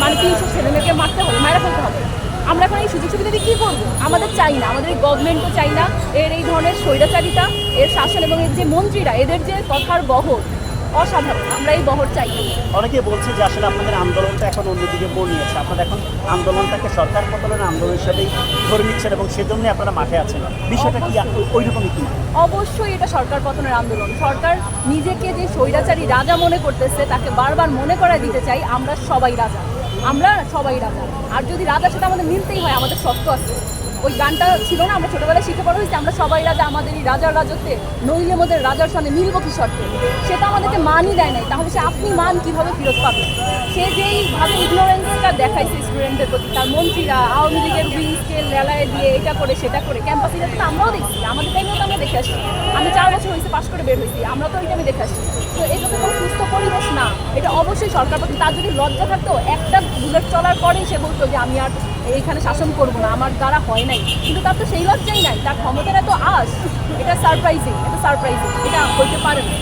মানে 300 ছেলেমেয়েকে মারতে হবে, মারা ফেলতে হবে। আমরা এখন এই সুযোগ সুবিধা দিয়ে কী করবো? আমাদের চাই না, আমাদের এই গভর্নমেন্টও চাই না এর এই ধরনের স্বৈরাচারিতা, এর শাসন এবং এর যে মন্ত্রীরা এদের যে কথার বহর অসাধারণ, আমরা এই বহর চাই না। অনেকে বলছে যে আসলে আপনাদের আন্দোলনটা এখন অন্যদিকে মোড় নিয়েছে, আপনারা এখন আন্দোলনটাকে সরকার পতনের আন্দোলন হিসেবেই ধরে নিচ্ছেন এবং সেজন্যই আপনারা মাঠে আছেন। বিষয়টা কি ওই রকমই কি? অবশ্যই এটা সরকার পতনের আন্দোলন। সরকার নিজেকে যে স্বৈরাচারী রাজা মনে করতেছে তাকে বারবার মনে করায় দিতে চাই আমরা সবাই রাজা, আমরা সবাই রাজা। আর যদি রাজার সাথে আমাদের মিলতেই হয়, আমাদের শর্ত আছে। ওই গানটা ছিল না, আমরা ছোটোবেলায় শিখে বড় হয়েছি, আমরা সবাই রাজা আমাদের এই রাজার রাজত্বে, নইলে মোদের রাজার সঙ্গে মিলব কি শর্তে? সেটা আমাদেরকে মানই দেয় নাই, তাহলে সে আপনি মান কীভাবে ফেরত পাবে? সে যেইভাবে ইগনোরেন্সটা দেখাইছে স্টুডেন্টদের প্রতি, তার মন্ত্রীরা আওয়ামী লীগের উইং স্কেল লেলায় দিয়ে এটা করে সেটা করে, ক্যাম্পাসে তো আমরাও দেখছি, আমাদের টাইমেও তো আমরা দেখে আসছি। আমি 4 বছর হয়েছে পাশ করে বের হয়েছি, আমরা তো ওই টাইমে দেখে আসছি। তো এটা তো কোনো সুস্থ পরিবেশ না, এটা অবশ্যই সরকার প্রতি। তার যদি লজ্জা থাকতো, একটা বুলেট চলার পরেই সে বলতো যে আমি আর এইখানে শাসন করবো না, আমার দ্বারা হয় নাই। কিন্তু তার তো সেই লজ্জাই নাই, তার ক্ষমতার এত আশ, এটা সারপ্রাইজিং, এটা হইতে পারে না।